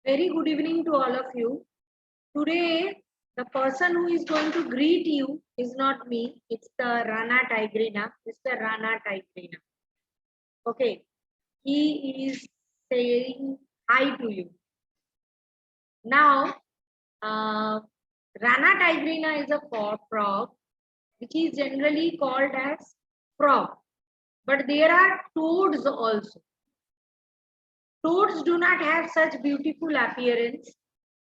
Very good evening to all of you. Today, the person who is going to greet you is not me. It's the Rana Tigrina, Mr. Rana Tigrina. Okay, he is saying hi to you. Now, uh, Rana Tigrina is a frog, which is generally called as frog. But there are toads also. Toads do not have such beautiful appearance.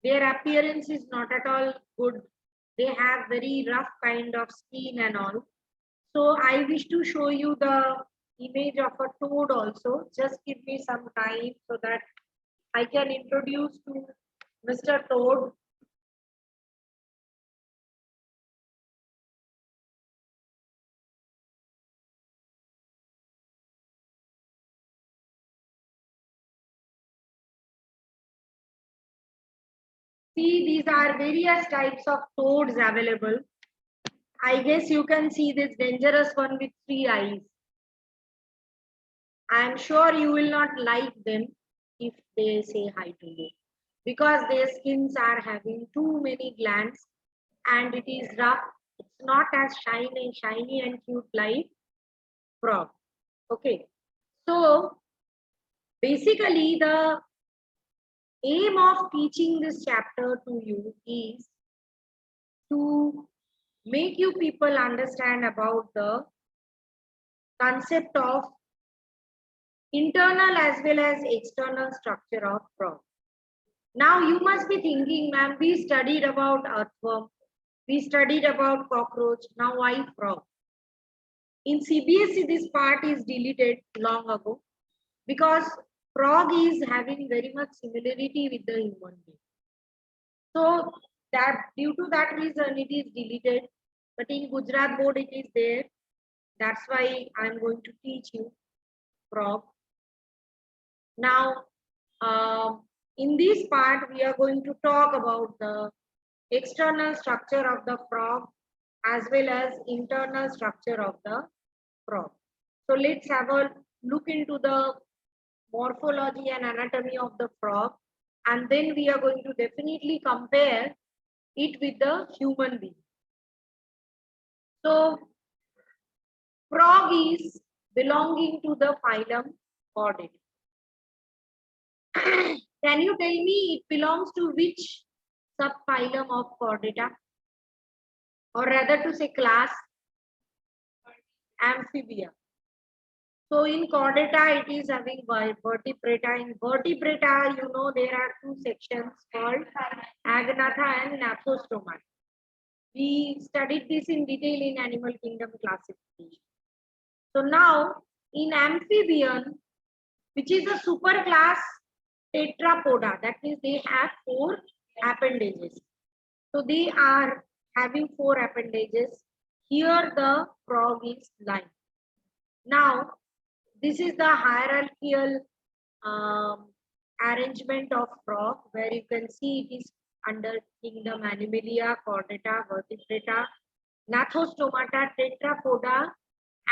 Their appearance is not at all good. They have very rough kind of skin and all. So I wish to show you the image of a toad also. Just give me some time so that I can introduce to Mr. Toad. See, these are various types of toads available. I guess you can see this dangerous one with 3 eyes. I am sure you will not like them if they say hi to you because their skins are having too many glands and it is rough. It's not as shiny and cute like frog. Okay. So basically the aim of teaching this chapter to you is to make you people understand about the concept of internal as well as external structure of frog. Now you must be thinking, ma'am, we studied about earthworm, we studied about cockroach, now why frog? In CBSE, this part is deleted long ago because frog is having very much similarity with the human being. So that due to that reason it is deleted, but in Gujarat board it is there. That's why I'm going to teach you frog. Now, in this part, we are going to talk about the external structure of the frog as well as internal structure of the frog. So let's have a look into the morphology and anatomy of the frog, and then we are going to definitely compare it with the human being. So frog is belonging to the phylum Chordata. Can you tell me it belongs to which subphylum of Chordata? Or rather to say class? Amphibia. So in Chordata it is having vertebrata. In vertebrata, you know there are two sections called Agnatha and Gnathostomata. We studied this in detail in animal kingdom classification. So now in amphibian, which is a superclass tetrapoda, that means they have 4 appendages. So they are having 4 appendages. Here the frog is lying. Now this is the hierarchical arrangement of frog, where you can see it is under kingdom Animalia, Chordata, Vertebrata, Gnathostomata, Tetrapoda,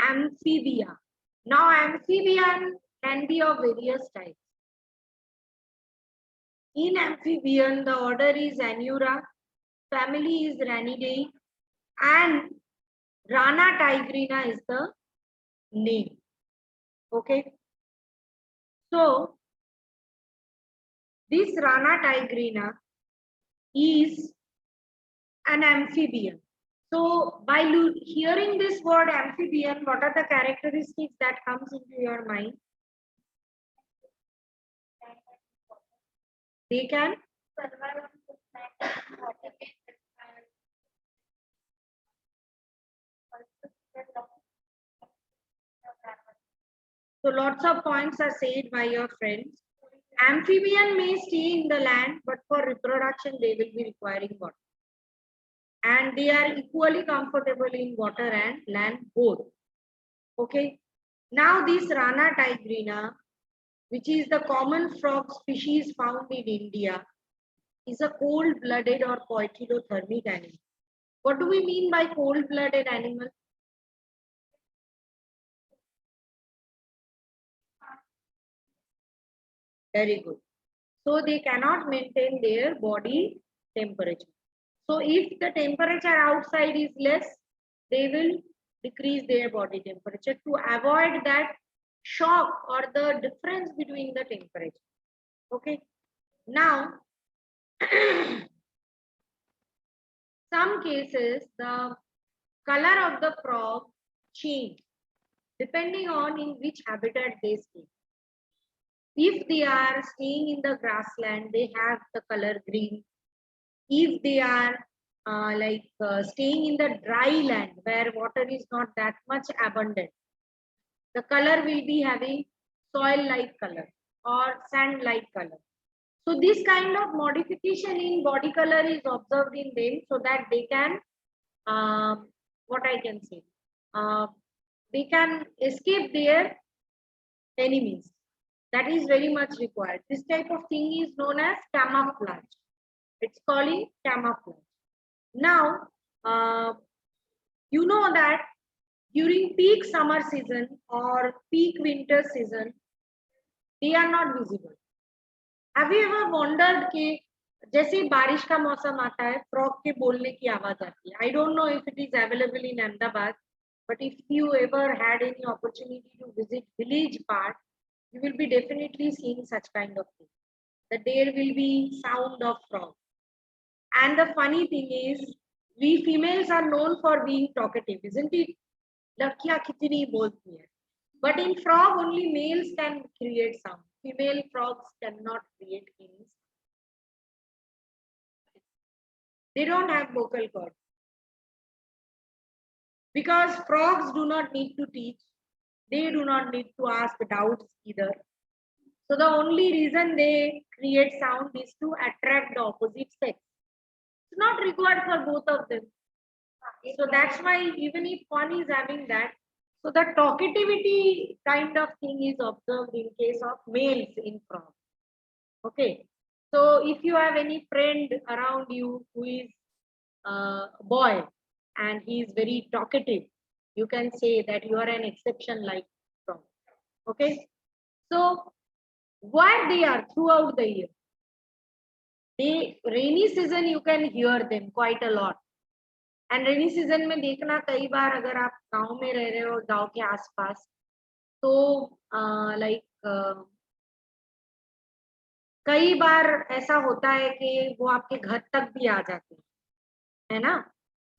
Amphibia. Now amphibian can be of various types. In amphibian, the order is Anura, family is Ranidae, and Rana tigrina is the name. Okay. So this Rana tigrina is an amphibian. So by hearing this word amphibian, what are the characteristics that comes into your mind? They can survive on water. So lots of points are said by your friends. Amphibian may stay in the land, but for reproduction they will be requiring water. And they are equally comfortable in water and land both. Okay. Now this Rana tigrina, which is the common frog species found in India, is a cold-blooded or poikilothermic animal. What do we mean by cold-blooded animal? Very good. So they cannot maintain their body temperature. So if the temperature outside is less, they will decrease their body temperature to avoid that shock or the difference between the temperature. Okay. Now, some cases the color of the frog change depending on in which habitat they stay. If they are staying in the grassland, they have the color green. If they are staying in the dry land where water is not that much abundant, the color will be having soil-like color or sand-like color. So this kind of modification in body color is observed in them so that they can, what I can say, they can escape their enemies. That is very much required. This type of thing is known as camouflage. It's called camouflage. Now, you know that during peak summer season or peak winter season, they are not visible. Have you ever wondered कि जैसे बारिश का मौसम आता है frog के बोलने की आवाज आती है? I don't know if it is available in Ahmedabad, but if you ever had any opportunity to visit village part, you will be definitely seeing such kind of thing. That there will be sound of frog. And the funny thing is, we females are known for being talkative, isn't it? लड़कियां कितनी बोलती हैं. But in frog, only males can create sound. Female frogs cannot create any sound. They don't have vocal cords. Because frogs do not need to teach. They do not need to ask doubts either. So the only reason they create sound is to attract the opposite sex. It's not required for both of them. So that's why even if one is having that, so the talkativity kind of thing is observed in case of males in frog. Okay. So if you have any friend around you who is a boy and he is very talkative, you can say that you are an exception like frog. Okay. So where they are throughout the year, rainy season you can hear them quite a lot. And rainy season में देखना कई बार अगर आप गांव में रह रहे हो गांव के आसपास तो कई बार ऐसा होता है कि वो आपके घर तक भी आ जाते हैं, है ना?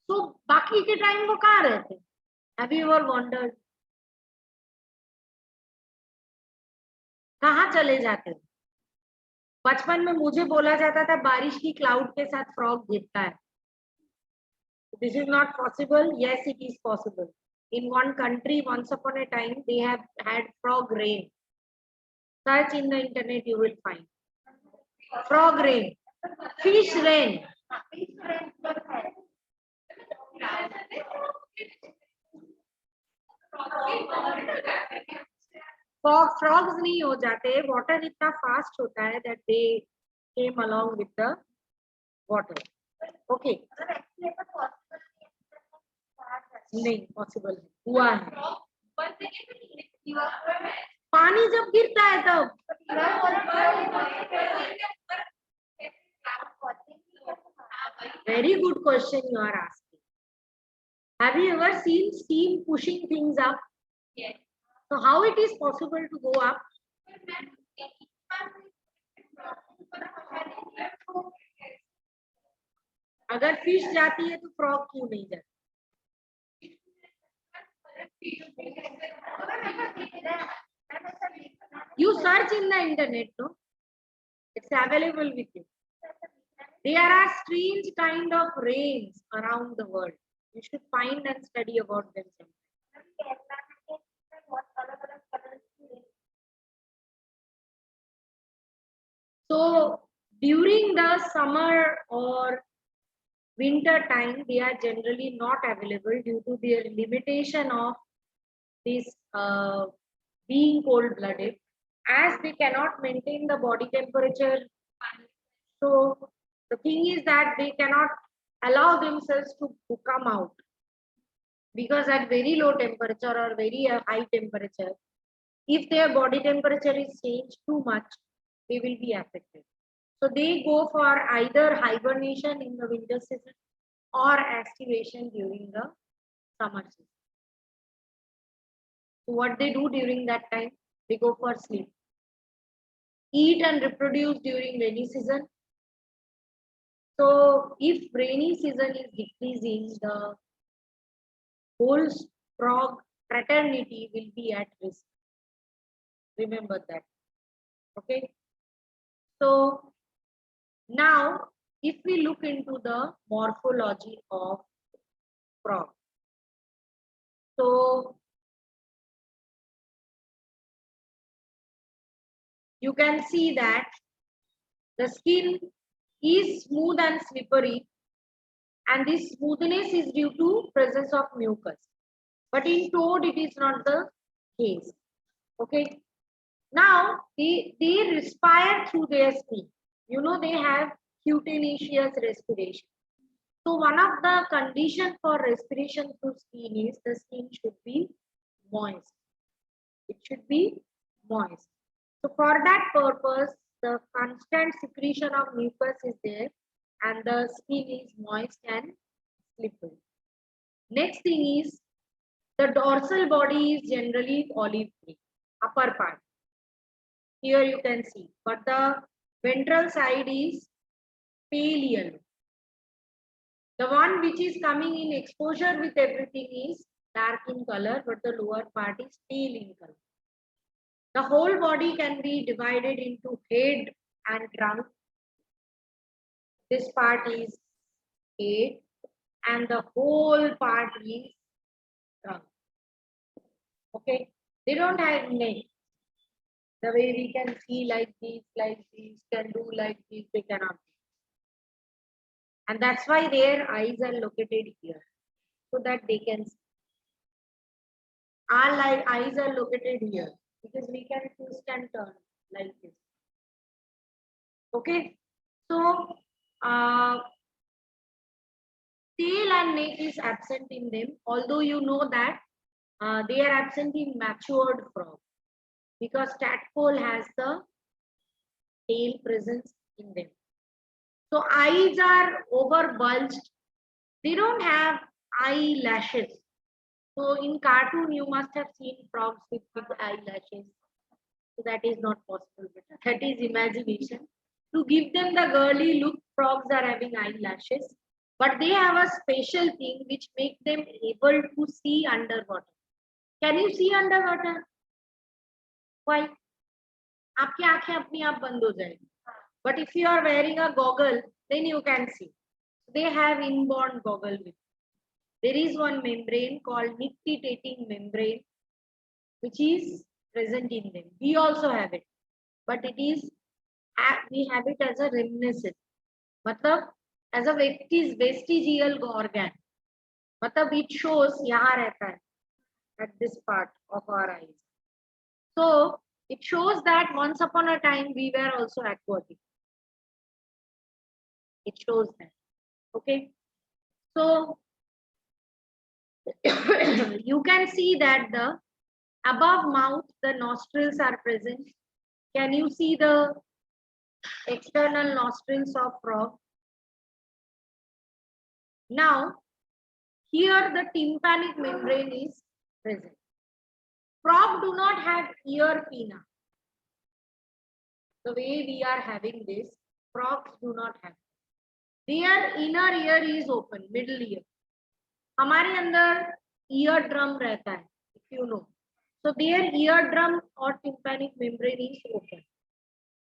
तो बाकी के टाइम वो कहाँ रहते हैं? Have you ever wondered? कहाँ चले जाते हैं? बचपन में मुझे बोला जाता था बारिश की क्लाउड के साथ फ्रॉग गिरता है. This is not possible. Yes, it is possible. In one country, once upon a time, they have had frog rain. Search in the internet, you will find. Frog rain. Fish rain. Frogs नहीं हो जाते. Water इतना fast होता है that they came along with the water. Okay. नहीं possible हुआ है. पानी जब गिरता है तब. Very good question you are asking. Have you ever seen steam pushing things up? Yes. So how it is possible to go up? अगर fish जाती है तो फ्रॉग क्यों नहीं जाती? You search in the internet, no? It's available with you. There are strange kind of rains around the world. You should find and study about them. So during the summer or winter time, they are generally not available due to their limitation of this being cold-blooded, as they cannot maintain the body temperature. So the thing is that they cannot allow themselves to come out, because at very low temperature or very high temperature, if their body temperature is changed too much, they will be affected. So they go for either hibernation in the winter season or activation during the summer season. So what they do during that time, they go for sleep. Eat and reproduce during rainy season. So if rainy season is decreasing, the whole frog fraternity will be at risk. Remember that. Okay. So now if we look into the morphology of frog. So you can see that the skin is smooth and slippery, and this smoothness is due to presence of mucus. But in toad, it is not the case. Okay. Now they respire through their skin. You know, they have cutaneous respiration. So one of the conditions for respiration through skin is the skin should be moist. It should be moist. So for that purpose, the constant secretion of mucus is there and the skin is moist and slippery. Next thing is the dorsal body is generally olive green, upper part. Here you can see, but the ventral side is pale yellow. The one which is coming in exposure with everything is dark in color, but the lower part is pale in color. The whole body can be divided into head and trunk. This part is head and the whole part is trunk. Okay, they don't have neck. The way we can see like this, can do like this, they cannot. And that's why their eyes are located here, so that they can see. Our eyes are located here, because we can twist and turn like this. Okay, so tail and neck is absent in them, although you know that they are absent in matured frog, because tadpole has the tail presence in them. So eyes are over bulged. They don't have eyelashes. So in cartoon, you must have seen frogs with big eyelashes. So that is not possible. That is imagination. To give them the girly look, frogs are having eyelashes. But they have a special thing which makes them able to see underwater. Can you see underwater? Why? आपकी आंखें अपनी आप बंद हो जाएगी. But if you are wearing a goggle, then you can see. They have inborn goggle with. There is one membrane called nictitating membrane, which is present in them. We also have it, but it is we have it as a reminiscent. मतलब as a vestigial organ. मतलब it shows यहाँ रहता है at this part of our eyes. So it shows that once upon a time we were also aquatic. It shows that. Okay. So you can see that the above mouth, the nostrils are present. Can you see the external nostrils of frog? Now, here the tympanic membrane is present. Frog do not have ear pinna. The way we are having this, frogs do not have. Their inner ear is open, middle ear. हमारे अंदर eardrum रहता है, if you know. So their eardrum or tympanic membrane is open,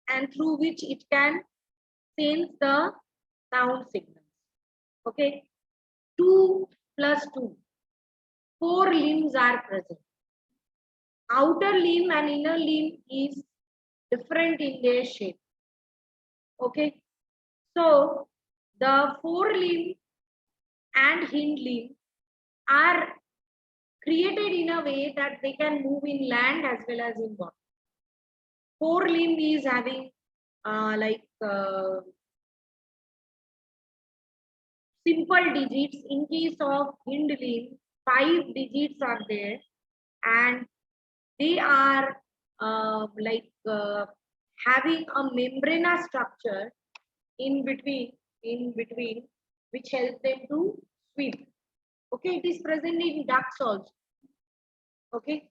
and through which it can sense the sound signals. Okay, 2 plus 2, 4 limbs are present. Outer limb and inner limb is different in their shape. Okay, so the forelimb and hind limb are created in a way that they can move in land as well as in water. Forelimb is having simple digits. In case of hind limb, 5 digits are there, and they are having a membranous structure in between, which help them to swim. Okay, it is present in ducks also. Okay,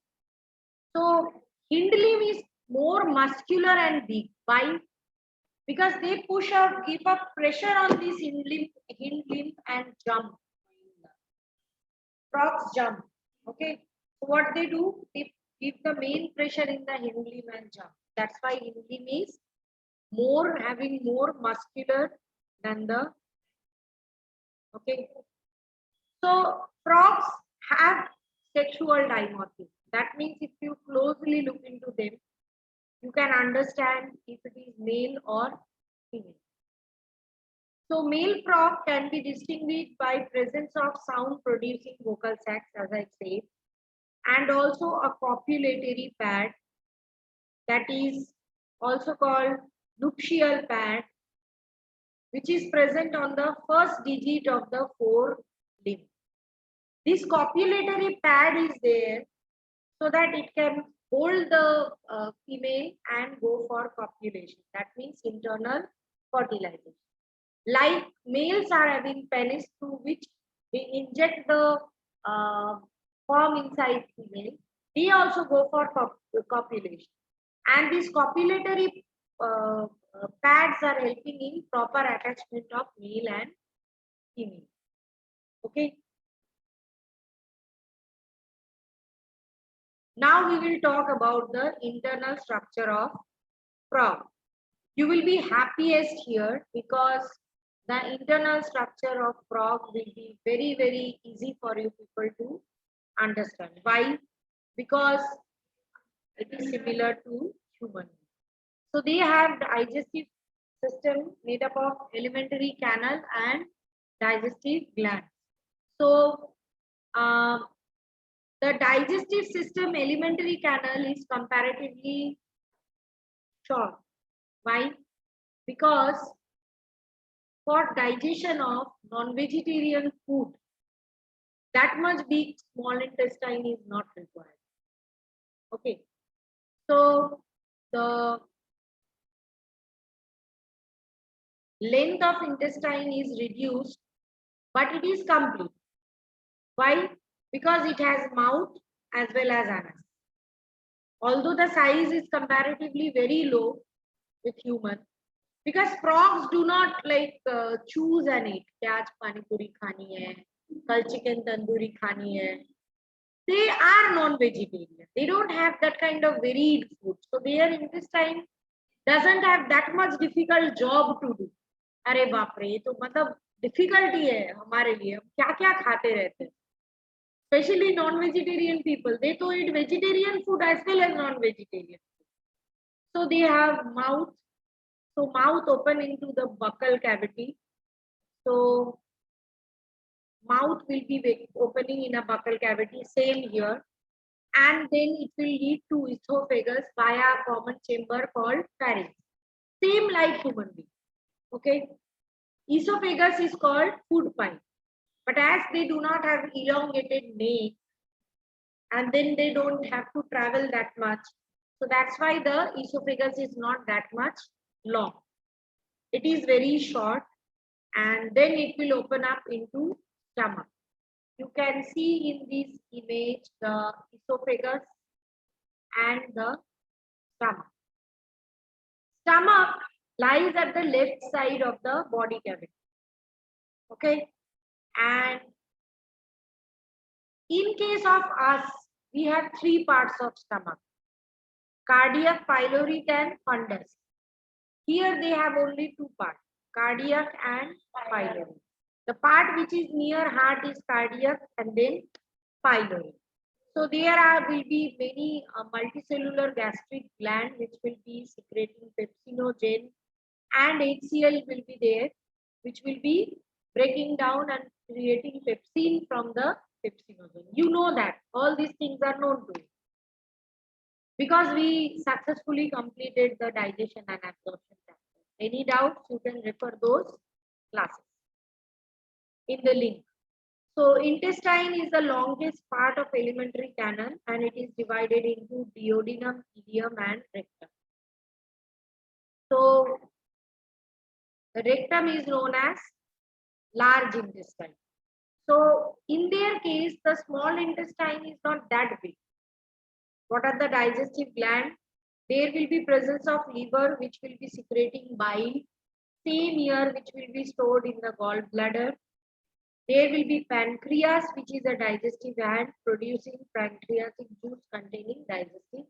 so hind limb is more muscular and big. Why? Because they push out, keep up pressure on this hind limb and jump. Frogs jump. Okay, so what they do, they give the main pressure in the hind limb and jump. That's why hind limb is more having more muscular than the. Okay, so frogs have sexual dimorphism. That means if you closely look into them, you can understand if it is male or female. So male frog can be distinguished by presence of sound producing vocal sacs, as I said, and also a copulatory pad that is also called nuptial pad, which is present on the first digit of the forelimb. This copulatory pad is there so that it can hold the female and go for copulation. That means internal fertilization. Like males are having penis through which they inject the sperm inside female, they also go for copulation. And these copulatory pads are helping in proper attachment of male and female. Okay. Now we will talk about the internal structure of frog. You will be happiest here because the internal structure of frog will be very, very easy for you people to understand. Why? Because it is similar to human. So they have the digestive system made up of alimentary canal and digestive gland. So the digestive system alimentary canal is comparatively short. Why? Because for digestion of non-vegetarian food, that much big small intestine is not required. Okay. So the length of intestine is reduced, but it is complete. Why? Because it has mouth as well as anus. Although the size is comparatively very low with human, because frogs do not like choose and eat. Kya aaj pani puri khani hai, kal chicken tandoori khani hai. They are non-vegetarian. They don't have that kind of varied food. So their intestine doesn't have that much difficult job to do. अरे बाप रे ये तो मतलब difficulty है हमारे लिए हम क्या क्या खाते रहते हैं especially non-vegetarian people they to eat vegetarian food as well as non-vegetarian food. So they have mouth, so mouth open into the buccal cavity, so mouth will be opening in a buccal cavity, same here, and then it will lead to esophagus via a common chamber called pharynx, same like human being. Okay, esophagus is called food pipe, but as they do not have elongated neck and then they don't have to travel that much, so that's why the esophagus is not that much long. It is very short and then it will open up into stomach. You can see in this image the esophagus and the stomach. Stomach lies at the left side of the body cavity. Okay, and in case of us, we have three parts of stomach: cardiac, pyloric, and fundus. Here they have only two parts: cardiac and pyloric. The part which is near heart is cardiac and then pyloric. So there will be many multicellular gastric gland which will be secreting pepsinogen, and HCl will be there which will be breaking down and creating pepsin from the pepsinogen. You know that all these things are known to you because we successfully completed the digestion and absorption chapter. Any doubts, you can refer those classes in the link. So intestine is the longest part of alimentary canal and it is divided into duodenum, ileum and rectum. So The rectum is known as large intestine. So in their case, the small intestine is not that big. What are the digestive glands? There will be presence of liver, which will be secreting bile. Same here, which will be stored in the gallbladder. There will be pancreas, which is a digestive gland producing pancreatic juice containing digestive.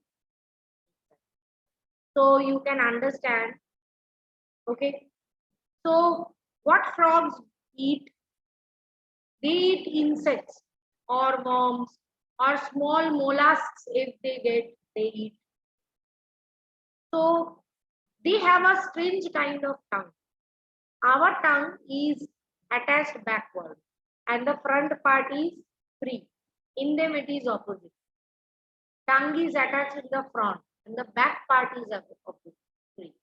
So you can understand. Okay. So what frogs eat? They eat insects or worms or small mollusks if they get, they eat. So they have a strange kind of tongue. Our tongue is attached backward and the front part is free. In them it is opposite. Tongue is attached in the front and the back part is opposite, free.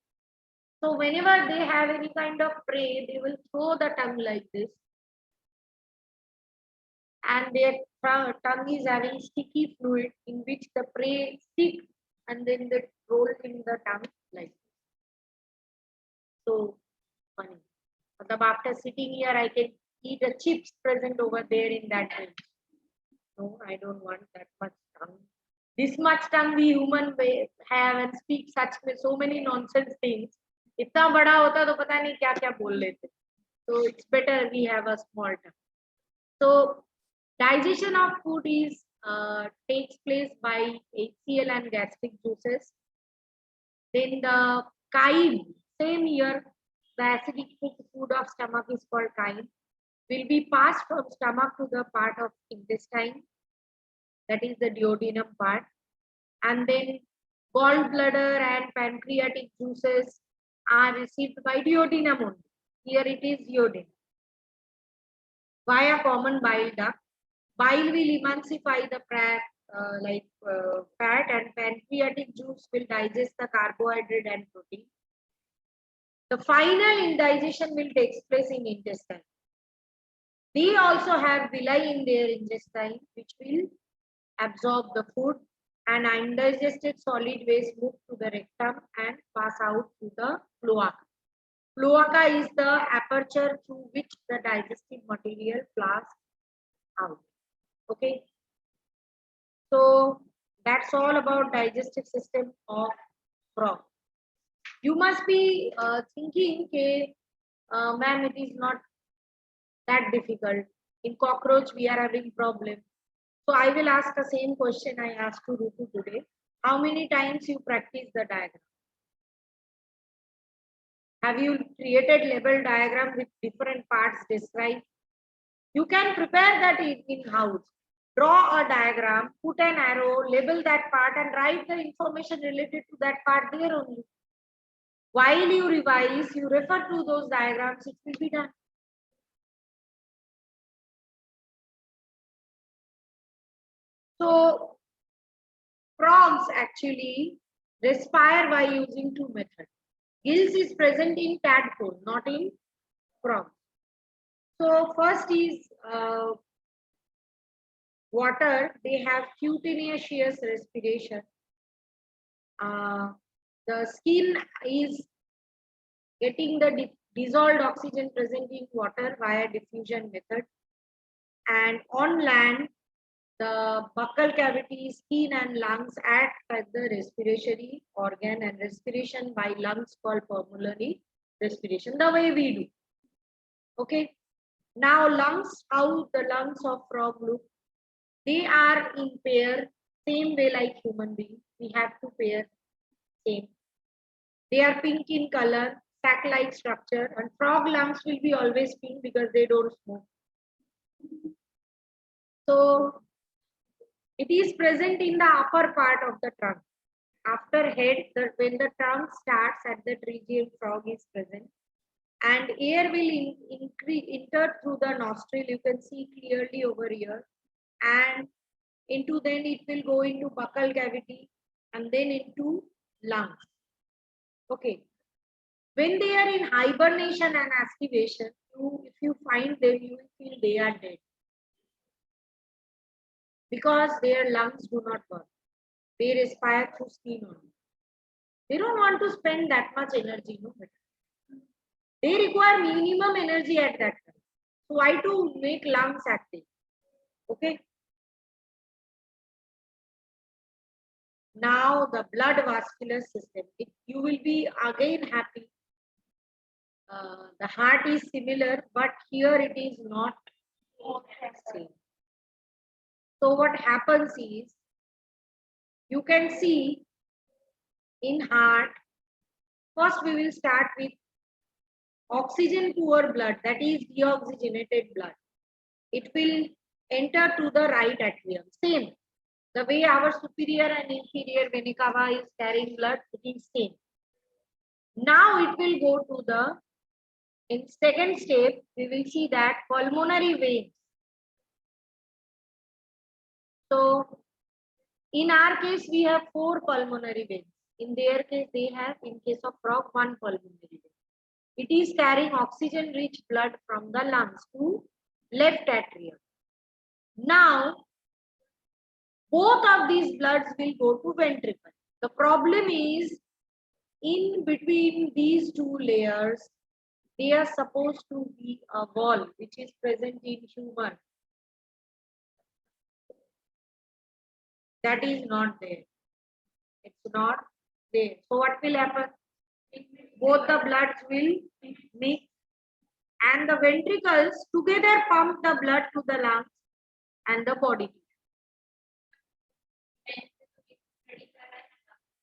So whenever they have any kind of prey, they will throw the tongue like this. And their tongue is having sticky fluid in which the prey stick and then they roll in the tongue like this. So funny. But after sitting here, I can eat the chips present over there in that range. No, I don't want that much tongue. This much tongue we human have and speak such so many nonsense things. इतना बड़ा होता तो पता नहीं क्या क्या बोल लेते. So it's better we have a small tongue. So digestion of food is takes place by HCl and gastric juices. Then the chyme, same here, the acidic food of stomach is called chyme, will be passed from stomach to the part of intestine, that is the duodenum part, and then gallbladder and pancreatic juices are received by duodenum only. Here it is duodenum. Via common bile duct, bile will emulsify the fat and pancreatic juice will digest the carbohydrate and protein. The final indigestion will take place in intestine. They also have villi in their intestine which will absorb the food and undigested solid waste move to the rectum and pass out to the cloaca. Cloaca is the aperture through which the digestive material flows out. Okay. So that's all about digestive system of frog. You must be thinking, ma'am, it is not that difficult. In cockroach, we are having problem. So I will ask the same question I asked to Rutu today. How many times you practice the diagram? Have you created label diagram with different parts described? You can prepare that in house. Draw a diagram, put an arrow, label that part and write the information related to that part there only. While you revise, you refer to those diagrams, it will be done. So, frogs actually respire by using two methods. Gills is present in tadpole, not in frogs. So, first is water, they have cutaneous respiration. The skin is getting the dissolved oxygen present in water via diffusion method. And on land, the buccal cavity, skin and lungs act as the respiratory organ and respiration by lungs called pulmonary respiration, the way we do. Okay. Now lungs, how the lungs of frog look? They are in pair, same way like human being. We have to pair, same. They are pink in color, sac-like structure, and frog lungs will be always pink because they don't smoke. So it is present in the upper part of the trunk. After head, when the trunk starts at the trigem, frog is present. And air will enter through the nostril. You can see clearly over here. And into then it will go into buccal cavity and then into lungs. Okay. When they are in hibernation and aestivation, if you find them, you will feel they are dead. Because their lungs do not work. They respire through skin only. They don't want to spend that much energy. No? They require minimum energy at that time. So why to make lungs active? Okay. Now the blood vascular system. You will be again happy. The heart is similar, but here it is not same. So what happens is, you can see in heart, first we will start with oxygen poor blood, that is deoxygenated blood. It will enter to the right atrium. Same, the way our superior and inferior vena cava is carrying blood, it is same. Now it will go to the, in second step, we will see that pulmonary veins. So in our case, we have 4 pulmonary veins. In their case, they have, in case of frog, 1 pulmonary vein. It is carrying oxygen-rich blood from the lungs to left atrium. Now, both of these bloods will go to ventricle. The problem is, in between these two layers, they are supposed to be a wall which is present in human. That is not there. It's not there. So what will happen? Both the bloods will mix and the ventricles together pump the blood to the lungs and the body.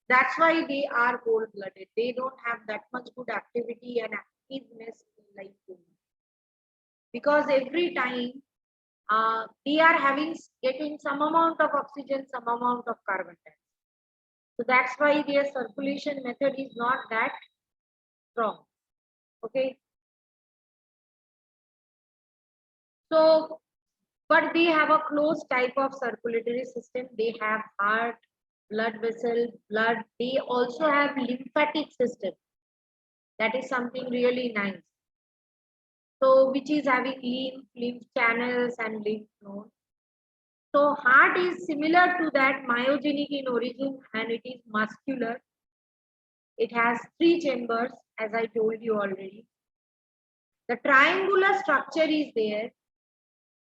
That's why they are cold-blooded. They don't have that much good activity and activeness like humans. Because every time they are getting some amount of oxygen, some amount of carbon dioxide. So that's why their circulation method is not that strong. Okay. So, but they have a closed type of circulatory system. They have heart, blood vessel, blood. They also have lymphatic system. That is something really nice. So, which is having lymph channels and lymph nodes. So, heart is similar to that, myogenic in origin, and it is muscular. It has 3 chambers, as I told you already. The triangular structure is there,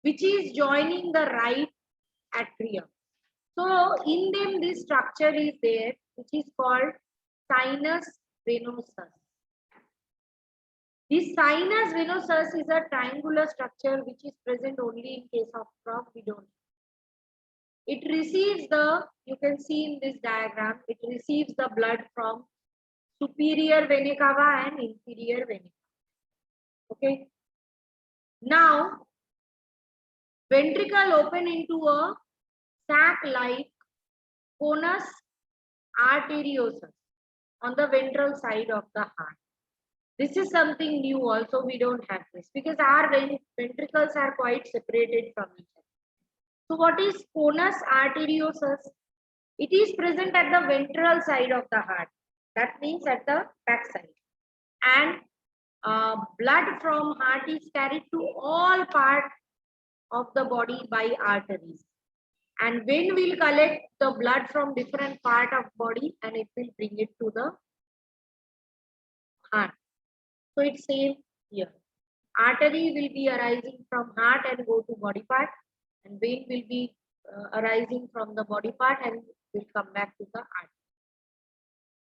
which is joining the right atrium. So, in them, this structure is there, which is called sinus venosus. This sinus venosus is a triangular structure which is present only in case of frog. We don't. It receives the, you can see in this diagram, it receives the blood from superior vena cava and inferior vena cava. Okay. Now, ventricle open into a sac-like conus arteriosus on the ventral side of the heart. This is something new also, we don't have this because our ventricles are quite separated from each other. So what is conus arteriosus? It is present at the ventral side of the heart. That means at the back side. And blood from heart is carried to all parts of the body by arteries. And vein will collect the blood from different part of body and it will bring it to the heart. So it's same here. Artery will be arising from heart and go to body part, and vein will be arising from the body part and will come back to the heart.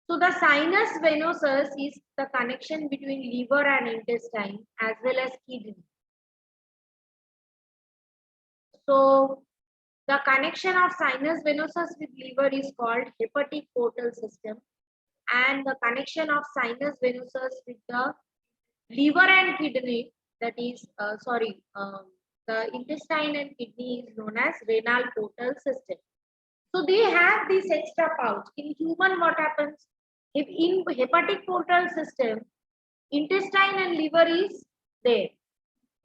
So the sinus venosus is the connection between liver and intestine as well as kidney. So the connection of sinus venosus with liver is called hepatic portal system, and the connection of sinus venosus with the liver and kidney, that is the intestine and kidney is known as renal portal system. So they have this extra pouch. In human, what happens? If in hepatic portal system, intestine and liver is there.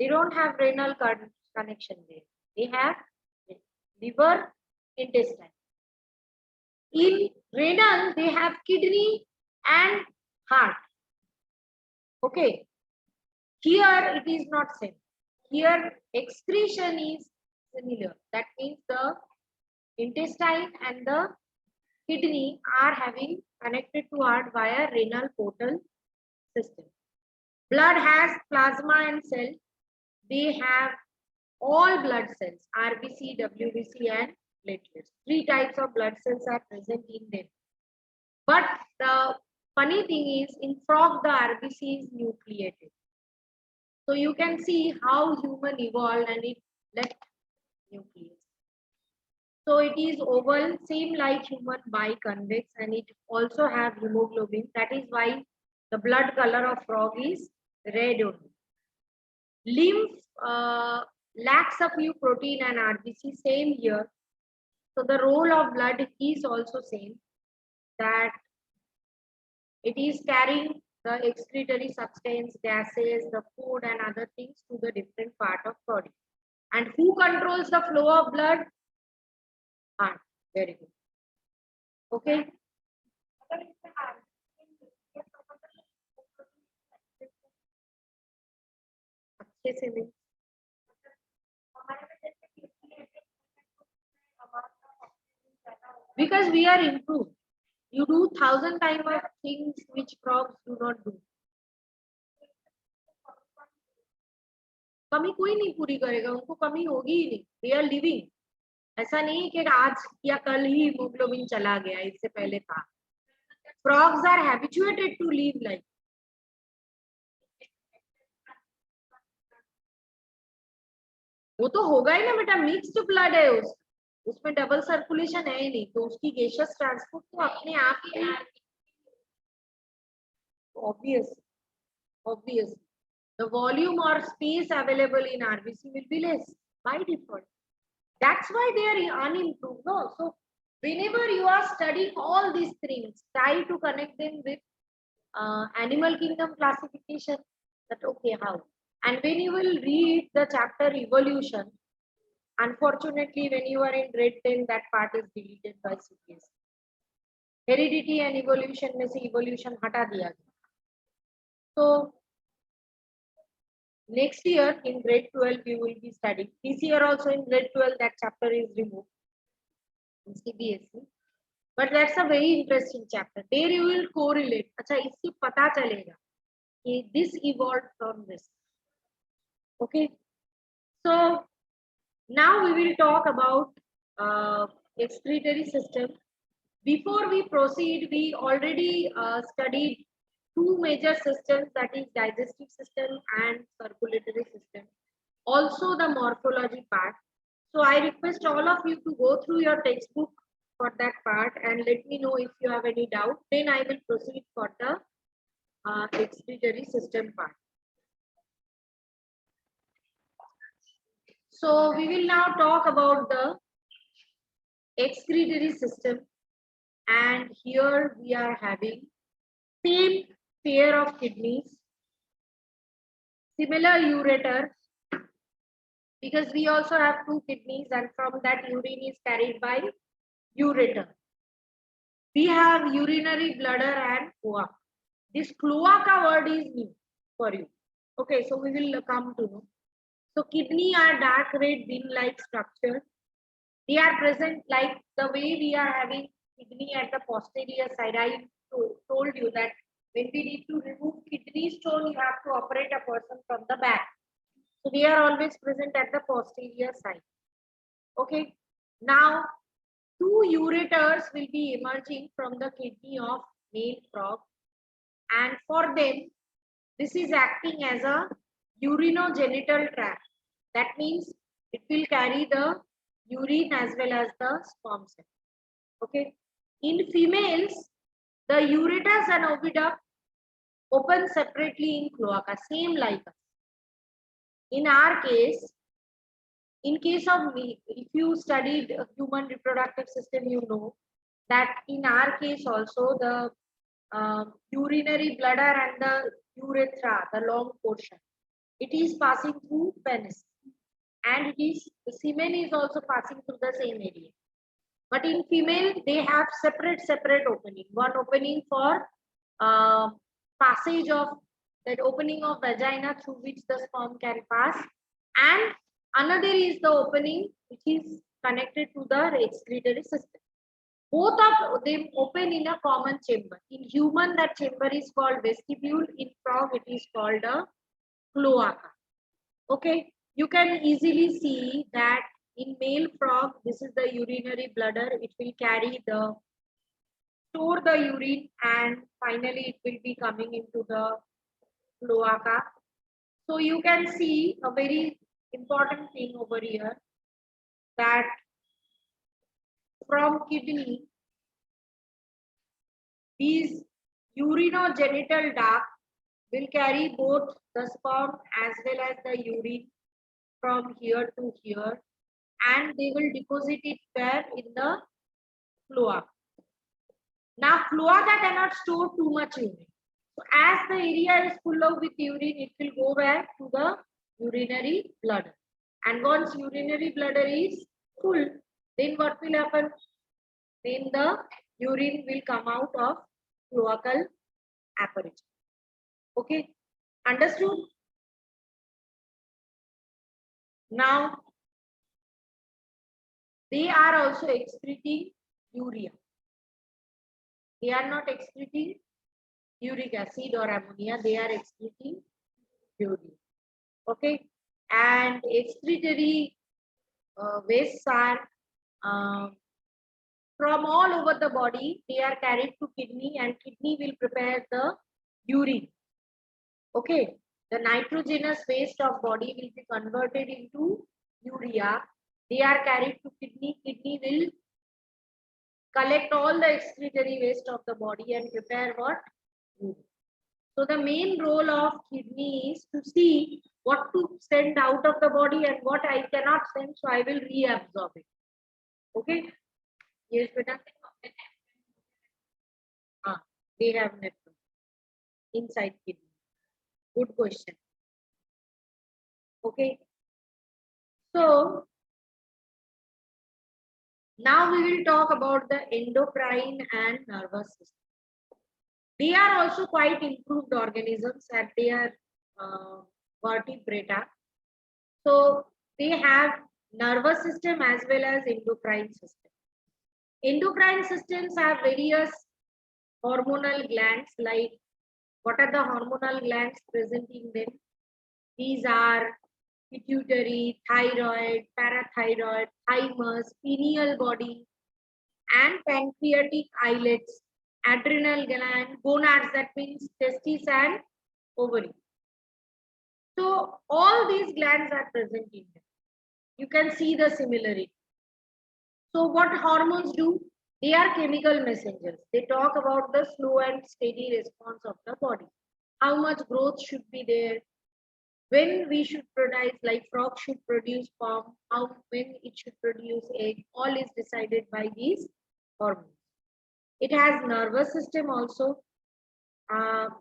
They don't have renal connection there. They have liver, intestine. In renal, they have kidney and heart. Okay. Here it is not same. Here excretion is similar. That means the intestine and the kidney are having connected to heart via renal portal system. Blood has plasma and cell. They have all blood cells, RBC, WBC, and platelets. 3 types of blood cells are present in them. But the funny thing is, in frog, the RBC is nucleated. So you can see how human evolved and it left nucleus. So it is oval, same like human, biconvex, and it also have hemoglobin. That is why the blood color of frog is red only. Lymph lacks a few protein and RBC, same here. So the role of blood is also same, that it is carrying the excretory substance, gases, the food and other things to the different part of body. And who controls the flow of blood? Heart. Very good. Okay. अच्छे से नहीं. Because we are improved. You do 1,000 times of things which frogs do not do. कमी कोई नहीं पूरी करेगा, उनको कमी होगी ही नहीं. They are living. ऐसा नहीं कि आज या कल ही हीमोग्लोबिन चला गया, इससे पहले था. Frogs are habituated to live life. वो तो होगा ही ना बेटा, मिक्स्ड ब्लड है, उसमें डबल सर्कुलेशन है ही नहीं, तो उसकी गैसियस ट्रांसपोर्ट तो अपने आप ही. Obvious. The volume or space available in RBC will be less by default. That's why they are unimproved. No? So whenever you are studying all these things, try to connect them with animal kingdom classification. That okay, how? And when you will read the chapter evolution, unfortunately, when you are in grade 10, that part is deleted by CPS. Heredity and evolution में से evolution हटा दिया गया. So next year in grade 12 we will be studying. This year also in grade 12 that chapter is removed in CBSE. But that's a very interesting chapter. There you will correlate. अच्छा इससे पता चलेगा कि this evolved from this. Okay. So now we will talk about excretory system. Before we proceed, we already studied 2 major systems, that is digestive system and circulatory system. Also the morphology part. So I request all of you to go through your textbook for that part and let me know if you have any doubt. Then I will proceed for the excretory system part. So we will now talk about the excretory system, and here we are having same pair of kidneys, similar ureter, because we also have 2 kidneys and from that urine is carried by ureter. We have urinary bladder and cloaca. This cloaca word is new for you. Okay, so we will come to know. So kidney are dark red bean-like structure. They are present like the way we are having kidney at the posterior side. I told you that when we need to remove kidney stone, you have to operate a person from the back. So they are always present at the posterior side. Okay. Now, 2 ureters will be emerging from the kidney of male frog, and for them, this is acting as a urinogenital tract. That means it will carry the urine as well as the sperm cell. Okay. In females, the ureters and oviduct open separately in cloaca, same like us. In our case, in case of me, if you studied human reproductive system, you know that in our case also the urinary bladder and the urethra, the long portion, it is passing through penis, and the semen is also passing through the same area. But in female, they have separate opening. One opening for passage of that opening of vagina through which the sperm can pass, and another is the opening which is connected to the excretory system. Both of them open in a common chamber. In human, that chamber is called vestibule. In frog, it is called a cloaca. Okay, you can easily see that in male frog, this is the urinary bladder. It will carry the store the urine, and finally it will be coming into the cloaca. So you can see a very important thing over here, that from kidney, these urinogenital duct will carry both the sperm as well as the urine from here to here, and they will deposit it where? In the cloaca. Now cloaca cannot store too much urine. So as the area is full of with urine, it will go back to the urinary bladder. And once urinary bladder is full, then what will happen? Then the urine will come out of cloacal apparatus. Okay, understood? Now they are also excreting urea. They are not excreting uric acid or ammonia, they are excreting urea. Okay, and excretory wastes are from all over the body. They are carried to kidney, and kidney will prepare the urine. Okay, the nitrogenous waste of body will be converted into urea. They are carried to kidney. Kidney will collect all the excretory waste of the body and prepare what? Urine. So the main role of kidney is to see what to send out of the body and what I cannot send, so I will reabsorb it. Okay? Yes, beta. They have nephron inside kidney. Good question. Okay. So now we will talk about the endocrine and nervous system. They are also quite improved organisms, and they are vertebrata. So they have nervous system as well as endocrine system. Endocrine systems have various hormonal glands. Like, what are the hormonal glands present in them? These are pituitary, thyroid, parathyroid, thymus, pineal body, and pancreatic islets, adrenal gland, gonads, that means testes and ovary. So all these glands are present in them. You can see the similarity. So what hormones do? They are chemical messengers. They talk about the slow and steady response of the body. How much growth should be there? When we should produce, like frog should produce sperm, when it should produce egg, all is decided by these hormones. It has nervous system also.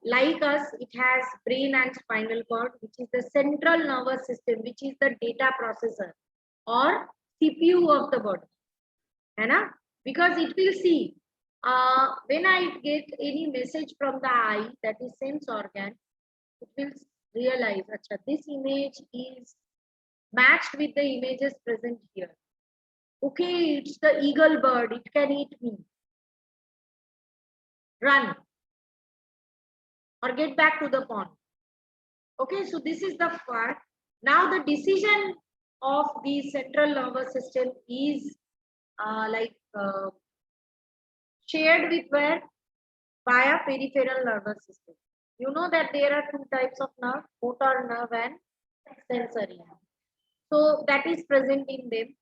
Like us, it has brain and spinal cord, which is the central nervous system, which is the data processor or CPU of the body. Because it will see when I get any message from the eye, that is sense organ, it will realize that this image is matched with the images present here. Okay, it's the eagle bird, it can eat me. Run or get back to the pond. Okay, so this is the part. Now the decision of the central nervous system is shared with where? Via peripheral nervous system. You know that there are two types of nerve, motor nerve and sensory nerve. So that is present in them.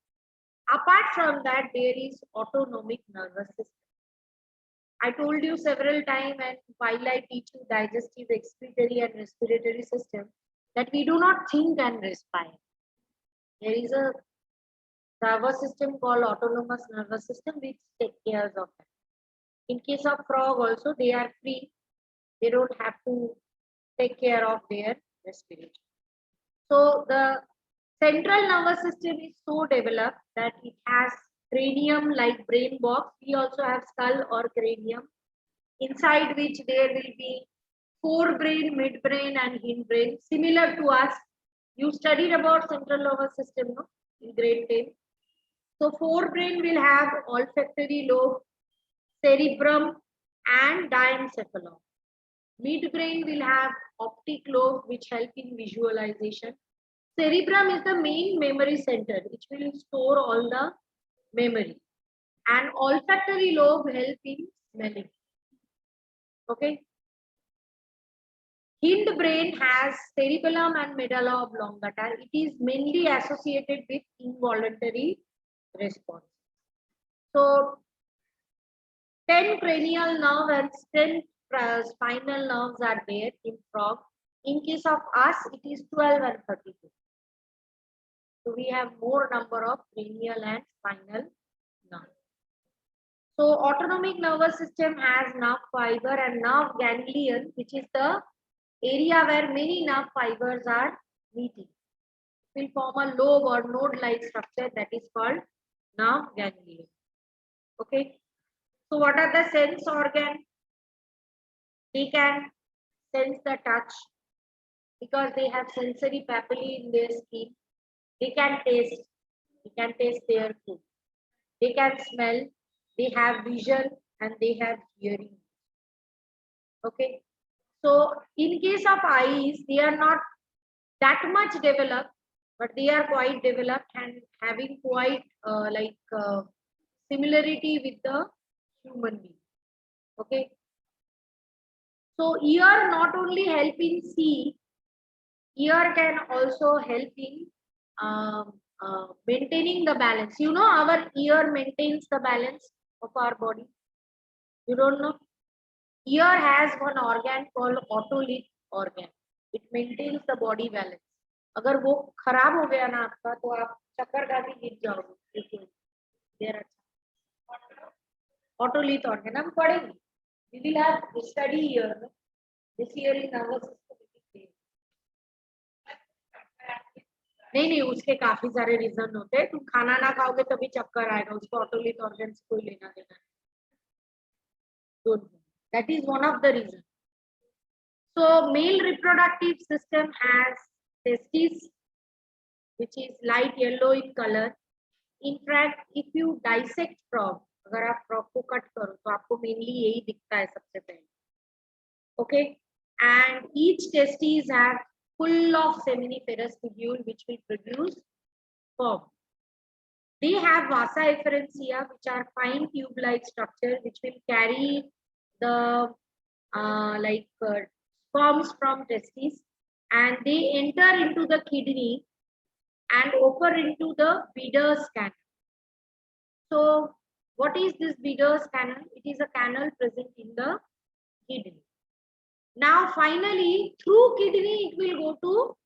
Apart from that, there is autonomic nervous system. I told you several times, and while I teach you digestive, excretory and respiratory system, that we do not think and respire. There is a nervous system called autonomous nervous system which takes care of that. In case of frog also, they are free. They don't have to take care of their respiration. So the central nervous system is so developed that it has cranium like brain box. We also have skull or cranium, inside which there will be forebrain, midbrain and hindbrain, similar to us. You studied about central nervous system, no? In grade 10. So forebrain will have olfactory lobe, cerebrum, and diencephalon. Midbrain will have optic lobe which help in visualization. Cerebrum is the main memory center which will store all the memory. And olfactory lobe help in smelling. Okay. Hindbrain has cerebellum and medulla oblongata. It is mainly associated with involuntary response. So 10 cranial nerve and 10 spinal nerves are there in frog. In case of us, it is 12 and 32. So we have more number of cranial and spinal nerves. So autonomic nervous system has nerve fiber and nerve ganglion, which is the area where many nerve fibers are meeting. Will form a lobe or node-like structure that is called nerve ganglion. Okay. So what are the sense organ? They can sense the touch because they have sensory papillae in their skin. They can taste. They can taste their food. They can smell. They have vision and they have hearing. Okay. So in case of eyes, they are not that much developed, but they are quite developed and having quite similarity with the human being. Okay. So ear not only help in see, ear can also help in maintaining the balance. You know, our ear maintains the balance of our body. You don't know? Ear has one organ called otolith organ. It maintains the body balance. अगर वो खराब हो गया ना आपका तो आप चक्कर खा के गिर जाओगे. देखिए, otolith organ हम पढ़ेंगे. We will have study here. This year in nervous system. नहीं उसके काफी सारे रीजन होते हैं. तुम खाना ना खाओगे तभी चक्कर आएगा. उसको otolith organ से कोई लेना देना नहीं. That is one of the reasons. So male reproductive system has testes, which is light yellow in color. In fact, if you dissect frog, अगर आप frog को cut करो तो आपको mainly यही दिखता है सबसे पहले. Okay, and each testes have full of seminiferous tubule which will produce sperm. They have vasa efferentia, which are fine tube-like structure which will carry the sperms from testes, and they enter into the kidney and open into the Bidder's canal. So, what is this Bidder's canal? It is a canal present in the kidney. Now, finally, through kidney, it will go to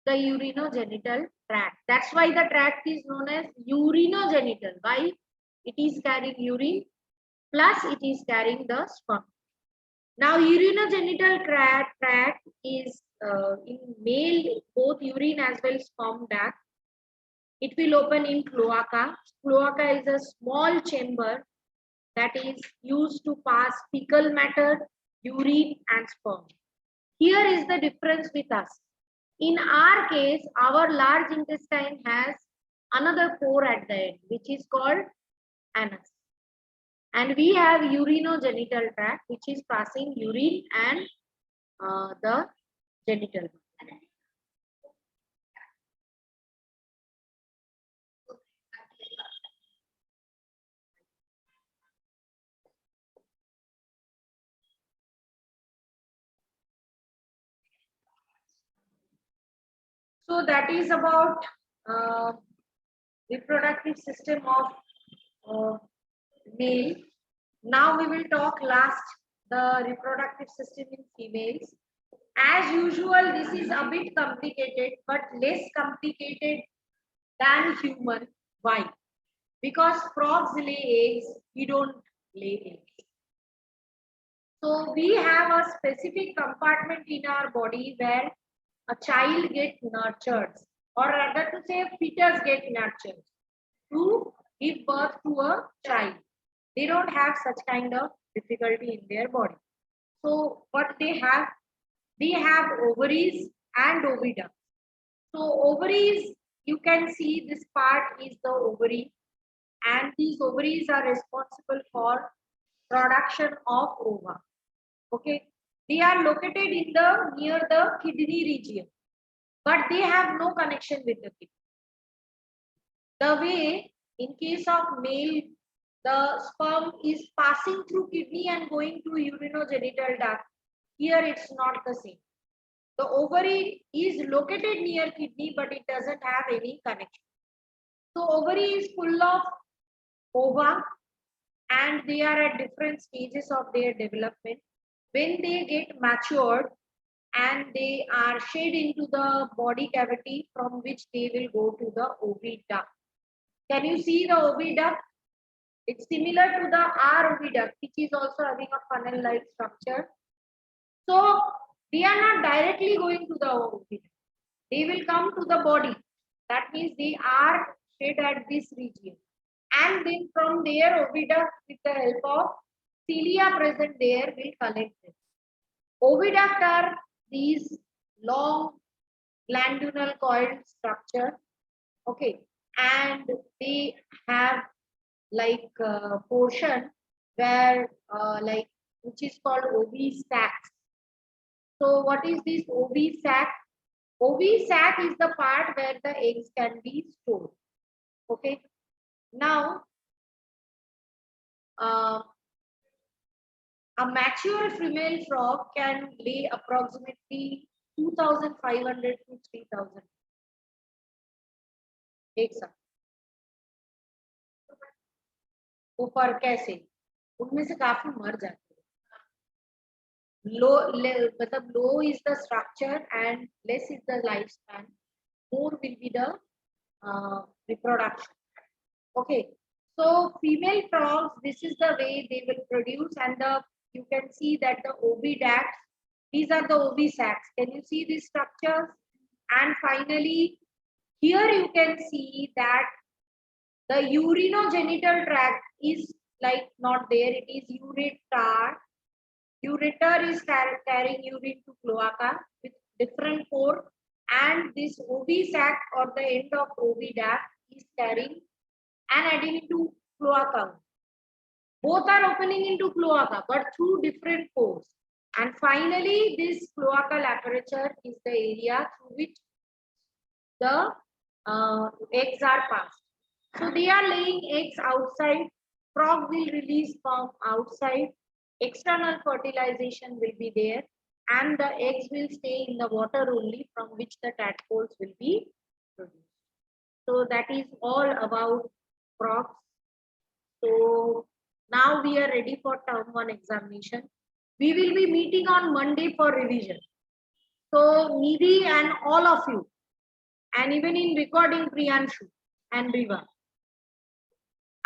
the urinogenital tract. That's why the tract is known as urinogenital. Why? It is carrying urine plus it is carrying the sperm. Now, urinogenital tract is in male, both urine as well as sperm duct. It will open in cloaca. Cloaca is a small chamber that is used to pass fecal matter, urine and sperm. Here is the difference with us. In our case, our large intestine has another pore at the end, which is called anus. And we have urinogenital tract, which is passing urine and the genital. So that is about reproductive system of male. Now we will talk last the reproductive system in females. As usual, this is a bit complicated, but less complicated than human. Why? Because frogs lay eggs, we don't lay eggs. So we have a specific compartment in our body where a child gets nurtured, or rather to say fetus get nurtured to give birth to a child. They don't have such kind of difficulty in their body. So what they have ovaries and oviduct. So ovaries, you can see this part is the ovary, and these ovaries are responsible for production of ova. Okay, they are located in the near the kidney region, but they have no connection with the kidney. The way in case of male, the sperm is passing through kidney and going to urinogenital duct. Here it's not the same. The ovary is located near kidney, but it doesn't have any connection. So ovary is full of ova, and they are at different stages of their development. When they get matured and they are shed into the body cavity, from which they will go to the oviduct. Can you see the oviduct? It's similar to the R oviduct, which is also having a funnel-like structure. So they are not directly going to the oviduct. They will come to the body. That means they are shed at this region. And then from there, oviduct, with the help of cilia present there, will collect them. Oviduct are these long glandular coiled structure. Okay, and they have like portion where like which is called ovi sacs. So what is this ovi sac? Ovi sac is the part where the eggs can be stored. Okay, now a mature female frog can lay approximately 2,500 to 3,000 eggs. ऊपर कैसे उनमें से काफी मर जाते हैं. लो मतलब low is the structure and less is the lifespan, more will be the reproduction. Okay, so female frogs, this is the way they will produce, and you can see that the oviducts, these are the ovi sacs. Can you see these structures? And finally, here you can see that the urinogenital tract is like not there. It is ureter. Ureter is carrying urine to cloaca with different pore, and this ovi sac or the end of oviduct is carrying and adding into cloaca. Both are opening into cloaca, but through different pores. And finally, this cloacal aperture is the area through which the eggs are passed. So they are laying eggs outside. Frog will release sperm outside. External fertilization will be there, and the eggs will stay in the water only, from which the tadpoles will be produced. So that is all about frogs. So now we are ready for term 1 examination. We will be meeting on Monday for revision. So Nidhi and all of you, and even in recording Priyanshu and Riva,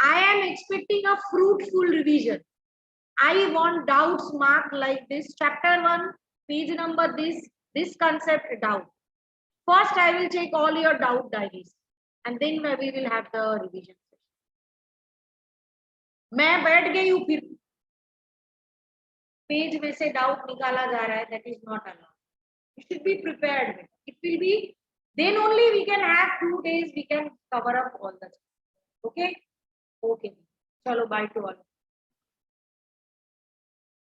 I am expecting a fruitful revision. I want doubts marked like this. Chapter 1, page number this concept doubt. First, I will check all your doubt diaries, and then we will have the revision. मैं बैठ गई हूँ फिर page में से doubt निकाला जा रहा है. That is not allowed. You should be prepared. It will be then only we can have 2 days. We can cover up all the. Okay. Okay. Chalo, bye to all.